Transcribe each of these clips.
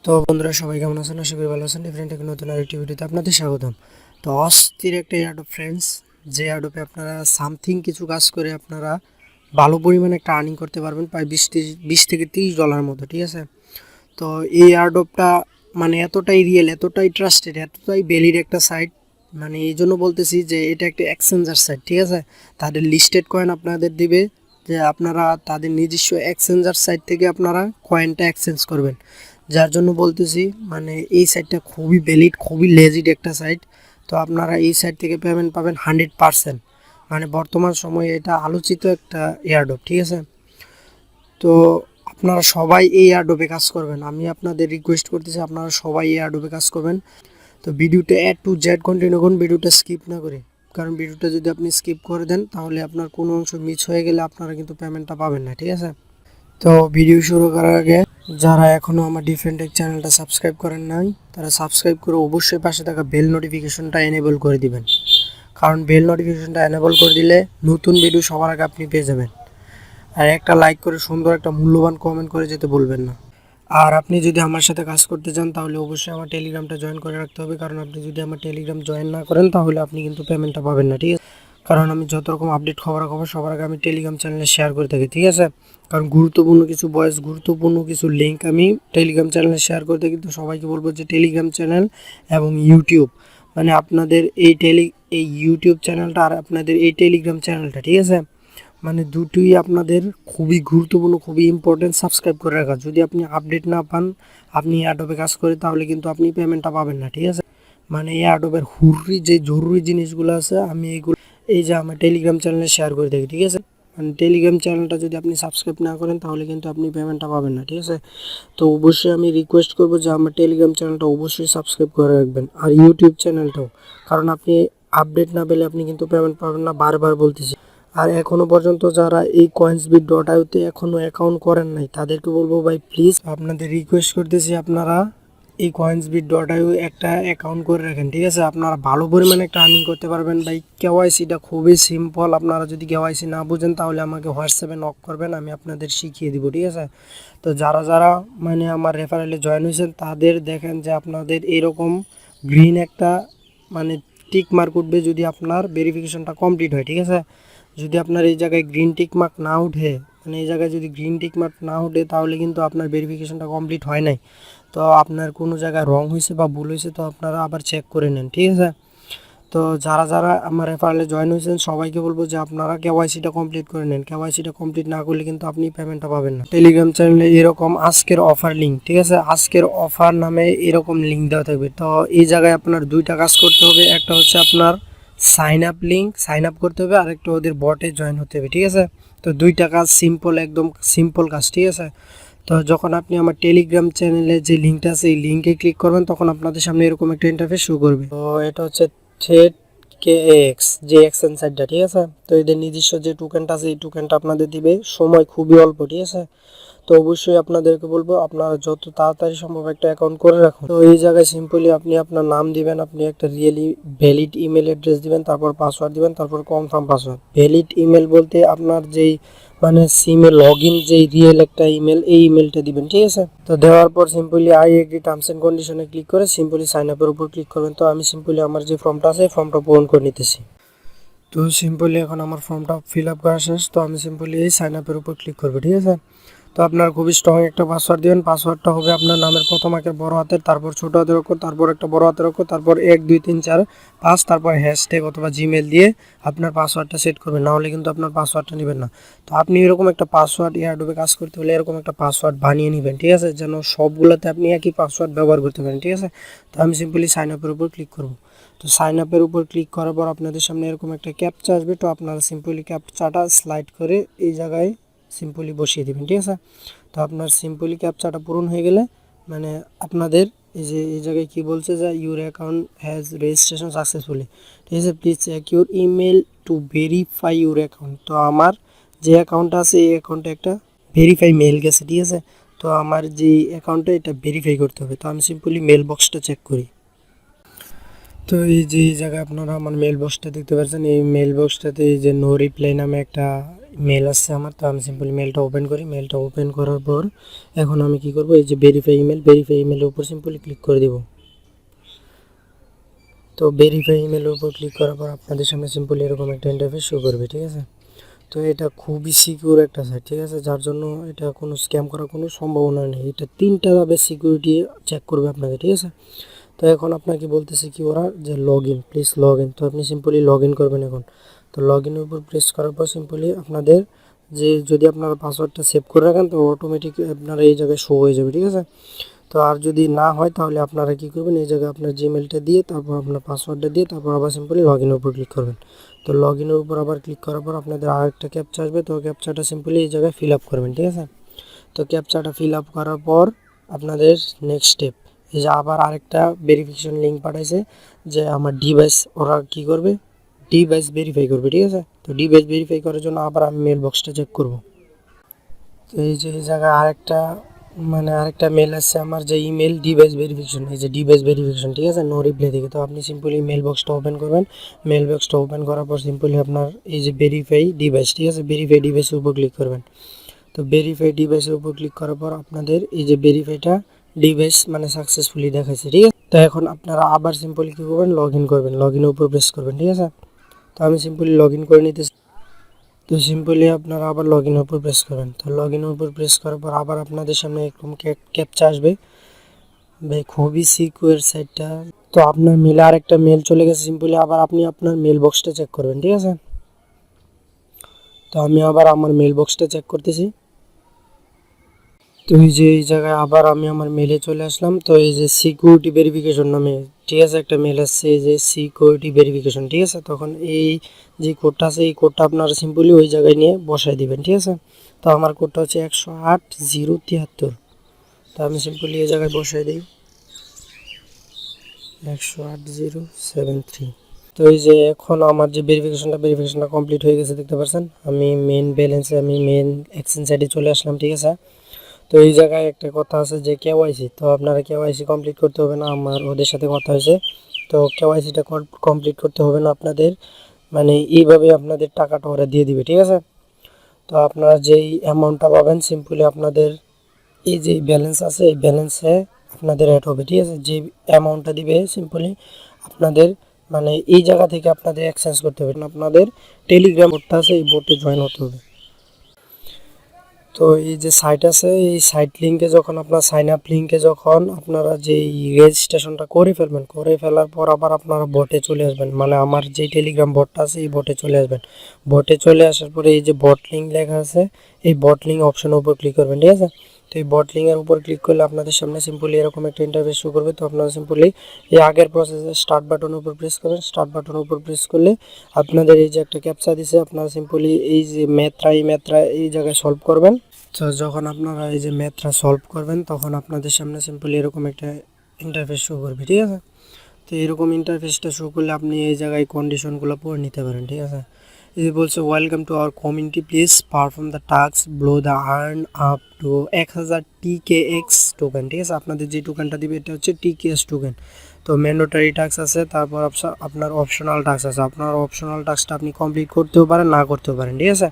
তো বন্ধুরা সবাই কেমন আছেন? আশা করি ভালো আছেন। ডিফারেন্ট এক নতুন আরেকটি ভিডিওতে আপনাদের স্বাগতম। তো অস্থির একটা এয়ারড্রপ ফ্রেন্ডস, যে এয়ারড্রপে আপনারা সামথিং কিছু কাজ করে আপনারা ভালো পরিমাণে একটা আর্নিং করতে পারবেন, প্রায় 20 থেকে 30 ডলার মতো, ঠিক আছে? তো এই এয়ারড্রপটা মানে এতটাই রিয়েল, এতটাই ট্রাস্টেড, এতটাই ভ্যালিড একটা সাইট, মানে এই জন্য বলতেছি যে এটা একটা এক্সচেঞ্জার সাইট, ঠিক আছে? তাদের লিস্টেড কয়েন আপনাদের দিবে, যে আপনারা তাদের নিজস্ব এক্সচেঞ্জার সাইট থেকে আপনারা কয়েনটা এক্সচেঞ্জ করবেন। যার জন্য বলতেছি মানে এই সাইটটা খুবই ভ্যালিড, খুবই লেজিট একটা সাইট। তো আপনারা এই সাইট থেকে পেমেন্ট পাবেন 100%। মানে বর্তমান সময়ে এটা আলোচিত একটা এয়ারড্রপ, ঠিক আছে? তো আপনারা সবাই এই এয়ারড্রপে কাজ করবেন, আমি আপনাদের রিকোয়েস্ট করতেছি আপনারা সবাই এই এয়ারড্রপে কাজ করবেন। তো ভিডিওটা A to Z কন্টিনিউ করুন, ভিডিওটা স্কিপ না করে, কারণ ভিডিওটা যদি আপনি স্কিপ করে দেন তাহলে আপনার কোনো অংশ মিস হয়ে গেলে আপনারা কিন্তু পেমেন্টটা পাবেন না, ঠিক আছে? তো ভিডিও শুরু করার আগে যারা এখনও আমার ডিফারেন্ট টেক চ্যানেলটা সাবস্ক্রাইব করেন নাই তারা সাবস্ক্রাইব করে অবশ্যই পাশে থাকা বেল নোটিফিকেশনটা এনেবল করে দিবেন, কারণ বেল নোটিফিকেশনটা এনেবল করে দিলে নতুন ভিডিও সবার আগে আপনি পেয়ে যাবেন। আর একটা লাইক করে সুন্দর একটা মূল্যবান কমেন্ট করে যেতে বলবেন না। আর আপনি যদি আমার সাথে কাজ করতে চান তাহলে অবশ্যই আমার টেলিগ্রামটা জয়েন করে রাখতে হবে, কারণ আপনি যদি আমার টেলিগ্রাম জয়েন না করেন তাহলে আপনি কিন্তু পেমেন্টটা পাবেন না, ঠিক আছে? কারণ আমি যত রকম আপডেট খবর সবার আগে আমি টেলিগ্রাম চ্যানেলে শেয়ার করে থাকি, ঠিক আছে? কারণ গুরুত্বপূর্ণ কিছু ভয়েস, গুরুত্বপূর্ণ কিছু লিঙ্ক আমি টেলিগ্রাম চ্যানেলে শেয়ার করে থাকি। তো সবাইকে বলবো যে টেলিগ্রাম চ্যানেল এবং ইউটিউব, মানে আপনাদের এই ইউটিউব চ্যানেলটা আর আপনাদের এই টেলিগ্রাম চ্যানেলটা, ঠিক আছে, মানে দুটোই আপনাদের খুবই গুরুত্বপূর্ণ, খুবই ইম্পর্টেন্ট সাবস্ক্রাইব করে রাখা। যদি আপনি আপডেট না পান, আপনি এয়ারড্রপে কাজ করে, তাহলে কিন্তু আপনি পেমেন্টটা পাবেন না, ঠিক আছে? মানে এয়ারড্রপের যে জরুরি জিনিসগুলো আছে আমি এইগুলো এই যে আমার টেলিগ্রাম চ্যানেলে শেয়ার করে থাকি, ঠিক আছে? মানে টেলিগ্রাম চ্যানেলটা যদি আপনি সাবস্ক্রাইব না করেন তাহলে কিন্তু আপনি পেমেন্টটা পাবেন না, ঠিক আছে? তো অবশ্যই আমি রিকোয়েস্ট করবো যে আমার টেলিগ্রাম চ্যানেলটা অবশ্যই সাবস্ক্রাইব করে রাখবেন, আর ইউটিউব চ্যানেলটাও, কারণ আপনি আপডেট না পেলে আপনি কিন্তু পেমেন্ট পাবেন না, বারবার বলতেছি। আর এখনও পর্যন্ত যারা এই coinsbit.io-তে এখনও অ্যাকাউন্ট করেন নাই তাদেরকে বলবো ভাই প্লিজ আপনাদের রিকোয়েস্ট করতেছি আপনারা এই coinsbit.io একটা অ্যাকাউন্ট করে রাখেন, ঠিক আছে? আপনারা ভালো পরিমাণে একটা আর্নিং করতে পারবেন ভাই। কেওয়াইসিটা খুবই সিম্পল, আপনারা যদি কেওয়াইসি না বুঝেন তাহলে আমাকে হোয়াটসঅ্যাপে নক করবেন, আমি আপনাদের শিখিয়ে দিব, ঠিক আছে? তো যারা যারা মানে আমার রেফারেলে জয়েন হয়েছেন তাদের দেখেন যে আপনাদের এরকম গ্রিন একটা মানে টিক মার্ক উঠবে যদি আপনার ভেরিফিকেশনটা কমপ্লিট হয়, ঠিক আছে? যদি আপনার এই জায়গায় গ্রিন টিক মার্ক না উঠে, মানে এই জায়গায় যদি গ্রিন টিক মার্ক না উঠে তাহলে কিন্তু আপনার ভেরিফিকেশনটা কমপ্লিট হয় নাই। তো আপনার কোনো জায়গায় রং হয়েছে বা ভুল হয়েছে, তো আপনারা আবার চেক করে নেন, ঠিক আছে? তো যারা যারা আমার রেফারেলে জয়েন হয়েছেন সবাইকে বলবো যে আপনারা কেওয়াইসিটা কমপ্লিট করে নেন। কেওয়াইসিটা কমপ্লিট না করলে কিন্তু আপনি পেমেন্টটা পাবেন না। টেলিগ্রাম চ্যানেলে এরকম আজকের অফার লিঙ্ক, ঠিক আছে, আজকের অফার নামে এরকম লিঙ্ক দেওয়া থাকবে। তো এই জায়গায় আপনার দুইটা কাজ করতে হবে, একটা হচ্ছে আপনার sign up link, sign up করতে হবে, আর একটা ওদের বটে জয়েন হতে হবে, ঠিক আছে? তো দুইটা কাজ সিম্পল, একদম সিম্পল কাজ, ঠিক আছে? তো যখন আপনি আমার টেলিগ্রাম চ্যানেলে যে লিঙ্কটা আছে এই লিঙ্কে ক্লিক করবেন তখন আপনাদের সামনে এরকম একটা ইন্টারফেস শো করবে। তো এটা হচ্ছে থ্রেড কেএক্স যে এক্সচেঞ্জ সাইটটা, ঠিক আছে? তো এদের নিজস্ব যে টোকেনটা আছে এই টোকেনটা আপনাদের দিবে, সময় খুবই অল্প, ঠিক আছে? তো অবশ্যই আপনাদেরকে বলবো আপনারা যত তাড়াতাড়ি সম্ভব একটা অ্যাকাউন্ট করে রাখুন। তো এই জায়গায় সিম্পলি আপনি আপনার নাম দিবেন, আপনি একটা রিয়েলি ভ্যালিড ইমেল অ্যাড্রেস দিবেন, তারপর পাসওয়ার্ড দিবেন, তারপর কনফার্ম পাসওয়ার্ড। ভ্যালিড ইমেল বলতে আপনার যেই মানে সিমে লগ ইন যেই রিয়েল একটা ইমেল, এই ইমেলটা দিবেন, ঠিক আছে? তো দেওয়ার পর simply I agree terms and কন্ডিশনে ক্লিক করে সিম্পলি সাইন আপের উপর ক্লিক করবেন। তো আমি সিম্পলি আমার যে ফর্মটা আছে ফর্মটা পূরণ করে নিতেছি। তো সিম্পলি এখন আমার ফর্মটা ফিল আপ করা শেষ। তো আমি সিম্পলি এই সাইন আপের উপর ক্লিক করবো, ঠিক আছে? তো আপনার খুবই স্ট্রং একটা পাসওয়ার্ড দিবেন। পাসওয়ার্ডটা হবে আপনার নামের প্রথম আগে বড় হাতের, তারপর ছোট হাতের অক্ষর, তারপর একটা বড় হাতের অক্ষর, তারপর 1 2 3 4 5, তারপর হ্যাশট্যাগ অথবা জিমেল দিয়ে আপনার পাসওয়ার্ডটা সেট করবেন, না হলে কিন্তু আপনার পাসওয়ার্ডটা নেবেন না। তো আপনি এরকম একটা পাসওয়ার্ড এয়ারড্রপে কাজ করতে হলে এরকম একটা পাসওয়ার্ড বানিয়ে নেবেন, ঠিক আছে? যেন সবগুলোতে আপনি একই পাসওয়ার্ড ব্যবহার করতে পারেন, ঠিক আছে? তো আমি সিম্পলি সাইন আপের উপর ক্লিক করব। তো সাইন আপের উপর ক্লিক করার পর আপনাদের সামনে এরকম একটা ক্যাপচা আসবে। তো আপনারা সিম্পলি ক্যাপচাটা স্লাইড করে এই জায়গায় সিম্পলি বসিয়ে দেবেন, ঠিক আছে? তো আপনার সিম্পলি ক্যাপচাটা পূরণ হয়ে গেলে মানে আপনাদের এই যে এই জায়গায় কি বলছে যে your account has registration successfully, ঠিক আছে? Please check your email to verify your account. তো আমার যে অ্যাকাউন্টটা আছে এই অ্যাকাউন্টে একটা ভেরিফাই মেল গেছে, ঠিক আছে? তো আমার যে অ্যাকাউন্টটা এটা ভেরিফাই করতে হবে। তো আমি সিম্পলি মেল বক্সটা চেক করি। তো এই যে এই জায়গায় আপনারা আমার মেল বক্সটা দেখতে পাচ্ছেন, এই মেল বক্সটাতে এই যে নো রিপ্লাই নামে একটা মেল আসছে আমার। তো আমি সিম্পলি মেলটা ওপেন করি। মেলটা ওপেন করার পর এখন আমি কি করব, এই যে ভেরিফাই ইমেলের উপর সিম্পলি ক্লিক করে দিব। তো ভেরিফাই ইমেলের উপর ক্লিক করার পর আপনাদের সামনে সিম্পলি এরকম একটা ইন্টারফেস শো করবে, ঠিক আছে। তো এটা খুবই সিকিউর একটা সাইট, ঠিক আছে, যার জন্য এটা কোনো স্ক্যাম করার কোনো সম্ভাবনা নেই। এটা 3টা ভাবে সিকিউরিটি চেক করবে আপনাকে, ঠিক আছে। তো এখন আপনাকে বলতেছে কি ওরা, যে log in, please log in. তো আপনি সিম্পলি লগ ইন করবেন এখন। তো লগ ইনের উপর প্রেস করার পর সিম্পলি আপনাদের যে যদি আপনারা পাসওয়ার্ডটা সেভ করে রাখেন তো অটোমেটিক আপনারা এই জায়গায় শো হয়ে যাবে, ঠিক আছে। তো আর যদি না হয় তাহলে আপনারা কি করবেন, এই জায়গায় আপনার জিমেলটা দিয়ে তারপর আপনার পাসওয়ার্ডটা দিয়ে তারপর আবার সিম্পলি লগ ইনের উপর ক্লিক করবেন। তো লগ ইনের উপর আবার ক্লিক করার পর আপনাদের আরেকটা ক্যাপচা আসবে। তো ক্যাপচাটা সিম্পলি এই জায়গায় ফিল আপ করবেন, ঠিক আছে। তো ক্যাপচাটা ফিল আপ করার পর আপনাদের নেক্সট স্টেপ, এই যে আবার আরেকটা ভেরিফিকেশন লিঙ্ক পাঠাইছে যে আমার ডিভাইস, ওরা কি করবে, ডিভাইস ভেরিফাই করবে, ঠিক আছে। তো ডিভাইস ভেরিফাই করার জন্য আবার আমি মেল বক্সটা চেক করব। তো এই যে এই জায়গায় আরেকটা মেল আসছে আমার, যে ইমেল ডিভাইস ভেরিফিকেশন, এই যে ডিভাইস ভেরিফিকেশন, ঠিক আছে, নো রিপ্লাই থেকে। তো আপনি সিম্পলি মেল বক্সটা ওপেন করবেন। মেল বক্সটা ওপেন করার পর সিম্পলি আপনার এই যে ভেরিফাই ডিভাইস, ঠিক আছে, ভেরিফাই ডিভাইসের উপর ক্লিক করবেন। তো ভেরিফাই ডিভাইসের উপর ক্লিক করার পর আপনাদের এই যে ভেরিফাইটা ডিভাইস সাকসেসফুলি দেখাচ্ছে, ঠিক আছে। তো এখন আপনারা আবার সিম্পলি কী করবেন, লগ ইন করবেন, লগ ইনের উপর প্রেস করবেন, ঠিক আছে। তো আমি সিম্পলি লগ ইন করে নিতেছি। তো সিম্পলি আপনারা আবার লগ ইনের উপর প্রেস করবেন। তো লগ ইনের উপর প্রেস করার পর আবার আপনাদের সামনে এরকম ক্যাপচা আসবে। ভাই খুবই সিকিউর সাইটটা। তো আপনার মেলে আরেকটা মেল চলে গেছে, সিম্পলি আবার আপনি আপনার মেল বক্সটা চেক করবেন, ঠিক আছে। তো আমি আবার আমার মেল বক্সটা চেক করতেছি। তো এই যে এই জায়গায় আবার আমি আমার মেলে চলে আসলাম। তো এই যে সিকিউরিটি ভেরিফিকেশন নামে, ঠিক আছে, একটা মেল আসছে, এই যে সিকিউরিটি ভেরিফিকেশন, ঠিক আছে। তখন এই যে কোডটা আছে এই কোডটা আপনারা সিম্পলি ওই জায়গায় নিয়ে বসায় দিবেন, ঠিক আছে। তো আমার কোডটা হচ্ছে 108-073। তো আমি সিম্পলি এই জায়গায় বসায় দিই 108-073। তো এই যে এখন আমার যে ভেরিফিকেশনটা কমপ্লিট হয়ে গেছে দেখতে পাচ্ছেন। আমি মেন এক্সচেঞ্জ সাইটে চলে আসলাম, ঠিক আছে। তো এই জায়গায় একটা কথা আছে যে কেওয়াইসি, তো আপনারা কেওয়াইসি কমপ্লিট করতে হবে না। আমার ওদের সাথে কথা হয়েছে, তো কেওয়াইসিটা কমপ্লিট করতে হবে না আপনাদের, এইভাবে আপনাদের টাকাটা ওরা দিয়ে দিবে, ঠিক আছে। তো আপনারা যেই অ্যামাউন্টটা পাবেন সিম্পলি আপনাদের এই যে ব্যালেন্স আছে এই ব্যালেন্সে আপনাদের অ্যাড হবে, ঠিক আছে। যে অ্যামাউন্টটা দিবে সিম্পলি আপনাদের এই জায়গা থেকে আপনাদের এক্সচেঞ্জ করতে হবে। আপনাদের টেলিগ্রাম বোটটা আছে এই বোটে জয়েন হতে হবে। তো এই যে সাইট আছে এই সাইট লিঙ্কে যখন আপনার সাইন আপ লিঙ্কে যখন আপনারা যে রেজিস্ট্রেশনটা করে ফেলবেন, করে ফেলার পর আবার আপনারা বটে চলে আসবেন, আমার যে টেলিগ্রাম বটটা আছে এই বটে চলে আসবেন। বটে চলে আসার পরে এই যে বট লিঙ্ক লেখা আছে এই বট লিঙ্ক অপশনের উপর ক্লিক করবেন, ঠিক আছে। তো এই বট লিঙ্কের উপর ক্লিক করলে আপনাদের সামনে সিম্পলি এরকম একটা ইন্টারফেস শো করবে। তো আপনারা সিম্পলি এই আগের প্রসেসে স্টার্ট বাটনের উপর প্রেস করবেন। স্টার্ট বাটনের উপর প্রেস করলে আপনাদের এই যে একটা ক্যাপচা দিছে আপনারা সিম্পলি এই যে ম্যাথরা এই জায়গায় সলভ করবেন। তো যখন আপনারা এই যে ম্যাথটা সলভ করবেন তখন আপনাদের সামনে সিম্পলি এরকম একটা ইন্টারফেস শো করবে, ঠিক আছে। তো এরকম ইন্টারফেসটা শো করলে আপনি এই জায়গায় কন্ডিশনগুলো পড়ে নিতে পারেন, ঠিক আছে। এই বলছে welcome to our community, please perform the task below the earn up to 1000 TKX token, ঠিক আছে। আপনাদের যে টোকেনটা দিবে এটা হচ্ছে TKS টোকেন। তো ম্যান্ডেটরি টাস্ক আছে, তারপর আপনার অপশনাল টাস্ক আছে। আপনার অপশনাল টাস্কটা আপনি কমপ্লিট করতেও পারেন না করতেও পারেন, ঠিক আছে।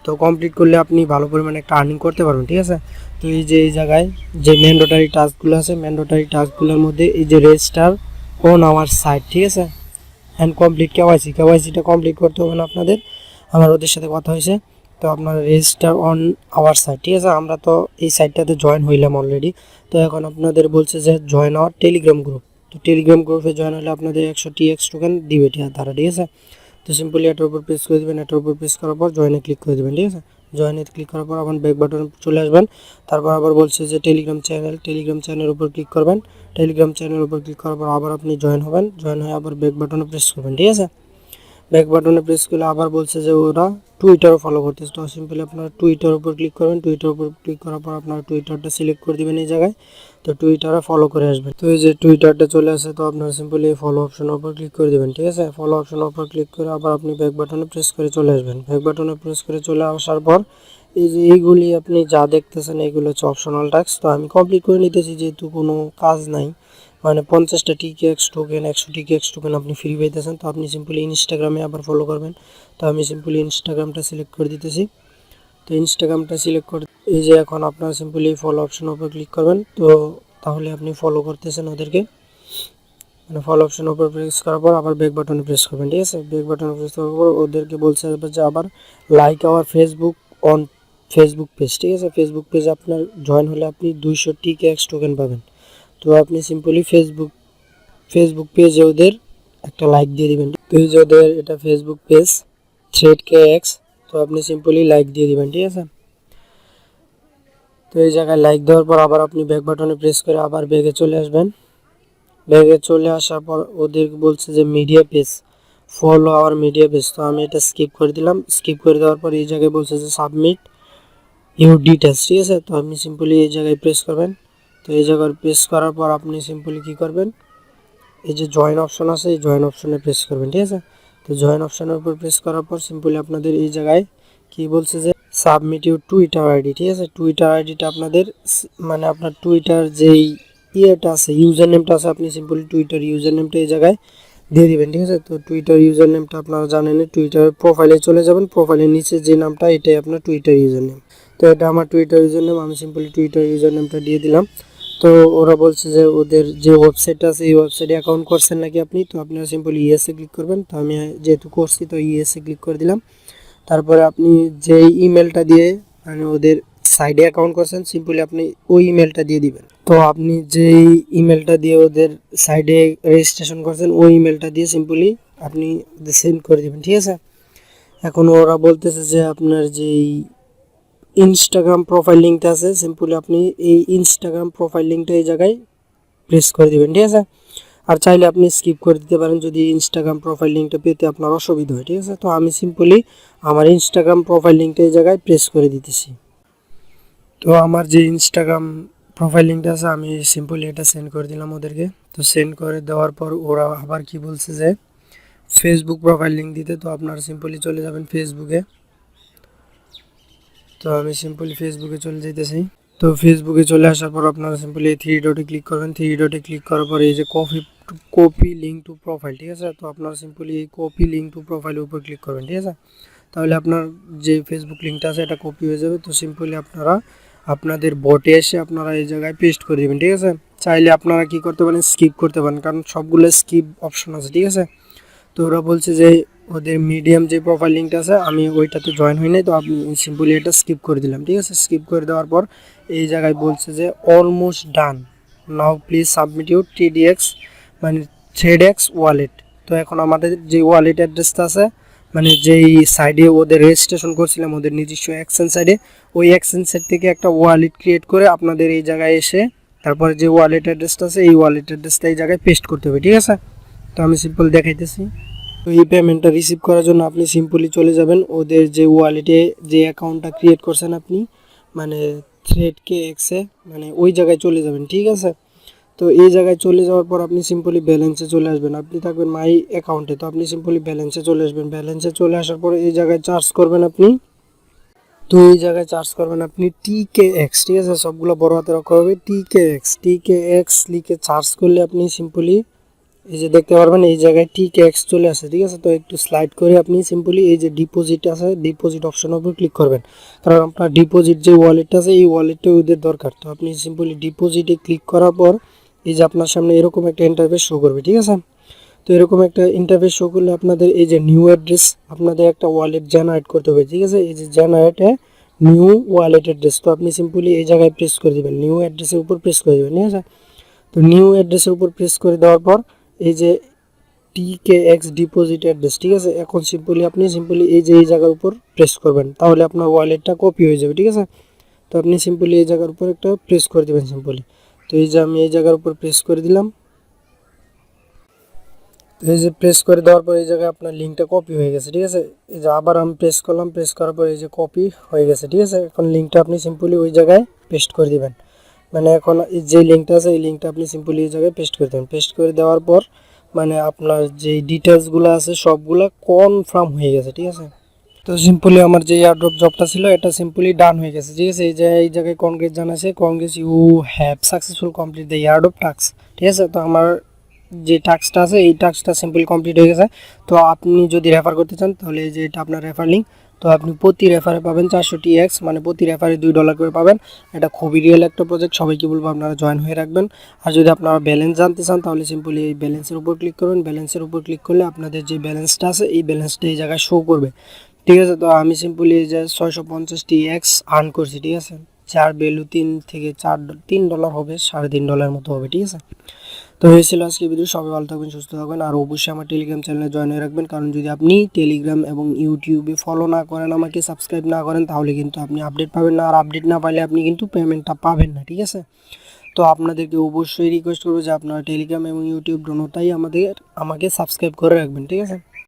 তো কমপ্লিট করলে আপনি ভালো পরিমাণে একটা আর্নিং করতে পারবেন, ঠিক আছে। তো এই যে এই জায়গায় যে ম্যান্ডেটরি টাস্কগুলো আছে ম্যান্ডেটরি টাস্কগুলোর মধ্যে এই যে রেজিস্টার অন আওয়ার সাইট, ঠিক আছে, অ্যান্ড কমপ্লিট কেওয়াইসিটা কমপ্লিট করতে হবে না আপনাদের। আমার ওদের সাথে কথা হয়েছে। তো আপনার রেজিস্টার অন আওয়ার সাইট, ঠিক আছে। আমরা তো এই সাইটটাতে জয়েন হইলাম অলরেডি। তো এখন আপনাদের বলছে যে জয়েন আওয়ার টেলিগ্রাম গ্রুপ। তো টেলিগ্রাম গ্রুপে জয়েন হলে আপনাদের 100 TX টোকেন দিবে তারা, ঠিক আছে। তো সিম্পলি এটার উপর প্রেস করে দেবেন। এটার উপর প্রেস করার পর জয়েনে ক্লিক করে দেবেন, ঠিক আছে। জয়েনে ক্লিক করার পর আবার ব্যাক বাটনে চলে আসবেন। তারপর আবার বলছে যে টেলিগ্রাম চ্যানেলের উপর ক্লিক করবেন। টেলিগ্রাম চ্যানেলের উপর ক্লিক করার পর আবার আপনি জয়েন হবেন। জয়েন হয়ে আবার ব্যাক বাটনে প্রেস করবেন, ঠিক আছে। ব্যাক বাটনে প্রেস করলে আবার বলছে যে ওরা টুইটারও ফলো করতেছে। তো সিম্পলি আপনারা টুইটার উপর ক্লিক করবেন। টুইটার উপর ক্লিক করার পর আপনারা টুইটারটা সিলেক্ট করে দেবেন এই জায়গায়। তো টুইটারে ফলো করে আসবেন। তো এই যে টুইটারটা চলে আসে, তো আপনারা সিম্পলি ফলো অপশনের উপর ক্লিক করে দেবেন, ঠিক আছে। ফলো অপশনের উপর ক্লিক করে আবার আপনি ব্যাক বাটনে প্রেস করে চলে আসবেন। ব্যাক বাটনে প্রেস করে চলে আসার পর এই যে এইগুলি আপনি যা দেখতেছেন এইগুলো হচ্ছে অপশনাল টাস্ক। তো আমি কমপ্লিট করে নিতেছি যেহেতু কোনো কাজ নাই, মানে 50টা টিকেএক্স টোকেন 100 টিকেএক্স টোকেন আপনি ফ্রি পাইতেছেন। তো আপনি সিম্পলি ইনস্টাগ্রামে আবার ফলো করবেন। তো আমি সিম্পলি ইনস্টাগ্রামটা সিলেক্ট করে দিতেছি। তো ইনস্টাগ্রামটা সিলেক্ট করে এই যে এখন আপনারা সিম্পলি ফলো অপশনের উপর ক্লিক করবেন। তো তাহলে আপনি ফলো করতেছেন ওদেরকে, মানে ফলো অপশনের উপর প্রেস করার পর আবার ব্যাক বাটনে প্রেস করবেন, ঠিক আছে। ব্যাক বাটনে প্রেস করার পর ওদেরকে বলছে যে আবার like our Facebook on Facebook page, ঠিক আছে। ফেসবুক পেজ আপনার জয়েন হলে আপনি 200 টিকেএক্স টোকেন পাবেন। তো আপনি সিম্পলি ফেসবুক পেজে ওদের একটা লাইক দিয়ে দিবেন। তো এই যে ওদের এটা ফেসবুক পেজ থ্রেড কে এক্স, তো আপনি সিম্পলি লাইক দিয়ে দিবেন, ঠিক আছে। তো এই জায়গায় লাইক দেওয়ার পর আবার আপনি ব্যাক বাটনে প্রেস করে আবার ব্যাগে চলে আসবেন। ব্যাগে চলে আসার পর ওদের বলছে যে media page follow our media page, তো আমি এটা স্কিপ করে দিলাম। স্কিপ করে দেওয়ার পর এই জায়গায় বলছে যে সাবমিট ইউর ডিটেলস, ঠিক আছে। তো আপনি সিম্পলি এই জায়গায় প্রেস করবেন। তো এই জায়গায় প্রেস করার পর আপনি সিম্পলি কী করবেন, এই যে জয়েন অপশন আছে এই জয়েন অপশনে প্রেস করবেন, ঠিক আছে। তো জয়েন অপশনের উপর প্রেস করার পর সিম্পলি আপনাদের এই জায়গায় কি বলছে যে সাবমিট ইউর টুইটার আইডি, ঠিক আছে। টুইটার আইডিটা আপনাদের মানে আপনার টুইটার যেই ইয়েটা আছে ইউজার নেমটা আছে আপনি সিম্পলি টুইটার ইউজার নেমটা এই জায়গায় দিয়ে দিবেন, ঠিক আছে। তো টুইটার ইউজার নেমটা আপনারা জানেন, টুইটার প্রোফাইলে চলে যাবেন, প্রোফাইলের নিচে যে নামটা এটাই আপনার টুইটার ইউজার নেম। তো এটা আমার টুইটার ইউজার নেম, আমি সিম্পলি টুইটার ইউজার নেমটা দিয়ে দিলাম। তো ওরা বলছে যে ওদের যে ওয়েবসাইটটা আছে এই ওয়েবসাইটে অ্যাকাউন্ট করছেন নাকি আপনি, তো আপনারা সিম্পলি ইয়েসে ক্লিক করবেন। তো আমি যেহেতু করছি তো ইয়েসে ক্লিক করে দিলাম। তারপরে আপনি যে ইমেলটা দিয়ে মানে ওদের সাইডে অ্যাকাউন্ট করছেন সিম্পলি আপনি ওই ইমেলটা দিয়ে দিবেন। তো আপনি যেই ইমেলটা দিয়ে ওদের সাইডে রেজিস্ট্রেশন করছেন ওই ইমেলটা দিয়ে সিম্পলি আপনি ওদের সেন্ড করে দিবেন, ঠিক আছে। এখন ওরা বলতেছে যে আপনার যেই ইনস্টাগ্রাম প্রোফাইল লিঙ্কটা আছে সিম্পলি আপনি এই ইনস্টাগ্রাম প্রোফাইল লিঙ্কটা এই জায়গায় প্রেস করে দিবেন, ঠিক আছে। আর চাইলে আপনি স্কিপ করে দিতে পারেন যদি ইনস্টাগ্রাম প্রোফাইল লিঙ্কটা পেতে আপনার অসুবিধা হয়, ঠিক আছে। তো আমি সিম্পলি আমার ইনস্টাগ্রাম প্রোফাইল লিঙ্কটা এই জায়গায় প্রেস করে দিতেছি। তো আমার যে ইনস্টাগ্রাম প্রোফাইল লিঙ্কটা আছে আমি সিম্পলি এটা সেন্ড করে দিলাম ওদেরকে। তো সেন্ড করে দেওয়ার পর ওরা আবার কি বলছে যে ফেসবুক প্রোফাইল লিঙ্ক দিতে, তো আপনারা সিম্পলি চলে যাবেন ফেসবুকে। তো আমি সিম্পলি ফেসবুকে চলে যেতেছি। তো ফেসবুকে চলে আসার পর আপনারা সিম্পলি এই থ্রি ডটে ক্লিক করবেন। থ্রি ডটে ক্লিক করার পর এই যে কপি লিঙ্ক টু প্রোফাইল, ঠিক আছে। তো আপনারা সিম্পলি এই কপি লিঙ্ক টু প্রোফাইলের উপর ক্লিক করবেন, ঠিক আছে। তাহলে আপনার যে ফেসবুক লিঙ্কটা আছে এটা কপি হয়ে যাবে। তো সিম্পলি আপনারা আপনাদের বটে এসে আপনারা এই জায়গায় পেস্ট করে দেবেন, ঠিক আছে। চাইলে আপনারা কি করতে পারেন স্কিপ করতে পারেন, কারণ সবগুলো স্কিপ অপশন আছে, ঠিক আছে। তো ওরা বলছে যে ওদের মিডিয়াম যে প্রোফাইল লিঙ্কটা আছে আমি ওইটাতে জয়েন হই নাই, তো আপনি সিম্পলি এটা স্কিপ করে দিলাম, ঠিক আছে। স্কিপ করে দেওয়ার পর এই জায়গায় বলছে যে almost done, now please submit your TDX মানে থ্রেডএক্স ওয়ালেট। তো এখন আমাদের যে ওয়ালেট অ্যাড্রেসটা আছে মানে যেই সাইডে ওদের রেজিস্ট্রেশন করছিলাম ওদের নিজস্ব এক্সচেঞ্জ সাইডে, ওই এক্সচেঞ্জ সাইড থেকে একটা ওয়ালেট ক্রিয়েট করে আপনাদের এই জায়গায় এসে তারপরে যে ওয়ালেট অ্যাড্রেসটা আছে এই ওয়ালেট অ্যাড্রেসটা এই জায়গায় পেস্ট করতে হবে, ঠিক আছে। তো আমি সিম্পল দেখাইতেছি। তো এই পেমেন্টটা রিসিভ করার জন্য আপনি সিম্পলি চলে যাবেন ওদের যে ওয়ালেটে যে অ্যাকাউন্টটা ক্রিয়েট করছেন আপনি মানে থ্রেড কে এক্সে মানে ওই জায়গায় চলে যাবেন, ঠিক আছে। তো এই জায়গায় চলে যাওয়ার পর আপনি সিম্পলি ব্যালেন্সে চলে আসবেন, আপনি থাকবেন মাই অ্যাকাউন্টে। তো আপনি সিম্পলি ব্যালেন্সে চলে আসবেন। ব্যালেন্সে চলে আসার পরে এই জায়গায় চার্জ করবেন আপনি, তো এই জায়গায় চার্জ করবেন আপনি টিকেএক্স, ঠিক আছে। সবগুলো বড় হাতে রাখা হবে টিকেএক্স লিখে চার্জ করলে আপনি সিম্পলি এই যে দেখতে পারবেন এই জায়গায় টিকেএক্স চলে আসে, ঠিক আছে। তো একটু স্লাইড করে আপনি সিম্পলি এই যে ডিপোজিট আছে ডিপোজিট অপশনের উপর ক্লিক করবেন, কারণ আপনার ডিপোজিট যে ওয়ালেটটা আছে এই ওয়ালেটটা ওদের দরকার। তো আপনি সিম্পলি ডিপোজিটে ক্লিক করার পর এই যে আপনার সামনে এরকম একটা ইন্টারফেস শো করবে, ঠিক আছে। তো এরকম একটা ইন্টারফেস শো করলে আপনাদের এই যে নিউ অ্যাড্রেস আপনাদের একটা ওয়ালেট জেনারেট করতে হবে, ঠিক আছে। এই যে জেনারেটে নিউ ওয়ালেট অ্যাড্রেস, তো আপনি সিম্পলি এই জায়গায় প্রেস করে দেবেন, নিউ অ্যাড্রেসের উপর প্রেস করে দেবেন, ঠিক আছে। তো নিউ অ্যাড্রেসের উপর প্রেস করে দেওয়ার পর এই যে টিকেএক্স ডিপোজিট অ্যাড্রেস, ঠিক আছে। এখন সিম্পলি আপনি সিম্পলি এই যে এই জায়গার উপর প্রেস করবেন, তাহলে আপনার ওয়ালেটটা কপি হয়ে যাবে, ঠিক আছে। তো আপনি সিম্পলি এই জায়গার উপর একটা প্রেস করে দেবেন সিম্পলি। তো এই যে আমি এই জায়গার উপর প্রেস করে দিলাম। এই যে প্রেস করে দেওয়ার পর এই জায়গায় আপনার লিঙ্কটা কপি হয়ে গেছে, ঠিক আছে। এই যে আবার আমি প্রেস করলাম, প্রেস করার পর এই যে কপি হয়ে গেছে, ঠিক আছে। এখন লিঙ্কটা আপনি সিম্পলি ওই জায়গায় পেস্ট করে দিবেন, মানে এখন যে লিঙ্কটা আছে এই লিঙ্কটা আপনি সিম্পলি এই জায়গায় পেস্ট করে দেবেন। পেস্ট করে দেওয়ার পর মানে আপনার যে ডিটেলসগুলো আছে সবগুলা কনফার্ম হয়ে গেছে, ঠিক আছে। তো সিম্পলি আমার যে এয়ারড্রপ জবটা ছিল এটা সিম্পলি ডান হয়ে গেছে, ঠিক আছে। এই যে এই জায়গায় কনগ্রেস জানাচ্ছে, congrats you have successful complete the airdrop task, ঠিক আছে। তো আমার যে টাস্কটা আছে এই টাস্কটা সিম্পলি কমপ্লিট হয়ে গেছে। তো আপনি যদি রেফার করতে চান তাহলে এই যে এটা আপনার রেফার লিঙ্ক। তো আপনি প্রতি রেফারে পাবেন 400 TX, মানে প্রতি রেফারে $2 করে পাবেন। এটা খুবই রিয়েল একটা প্রজেক্ট, সবাইকে বলবো আপনারা জয়েন হয়ে রাখবেন। আর যদি আপনারা ব্যালেন্স জানতে চান তাহলে সিম্পলি এই ব্যালেন্সের উপর ক্লিক করবেন। ব্যালেন্সের উপর ক্লিক করলে আপনাদের যে ব্যালেন্সটা আছে এই ব্যালেন্সটা এই জায়গায় শো করবে, ঠিক আছে। তো আমি সিম্পলি এই যে 650 TX আর্ন করছি, ঠিক আছে। যার ভ্যালু 3 হবে, $3.5 মতো হবে, ঠিক আছে। তো হয়েছিল আজকে ভিডিও। সবাই ভালো থাকবেন, সুস্থ থাকবেন। আর অবশ্যই আমার টেলিগ্রাম চ্যানেলে জয়েন হয়ে রাখবেন, কারণ যদি আপনি টেলিগ্রাম এবং ইউটিউবে ফলো না করেন, আমাকে সাবস্ক্রাইব না করেন, তাহলে কিন্তু আপনি আপডেট পাবেন না। আর আপডেট না পাইলে আপনি কিন্তু পেমেন্টটা পাবেন না, ঠিক আছে। তো আপনাদেরকে অবশ্যই রিকোয়েস্ট করবো যে আপনারা টেলিগ্রাম এবং ইউটিউব দোনোটাই আমাকে সাবস্ক্রাইব করে রাখবেন, ঠিক আছে।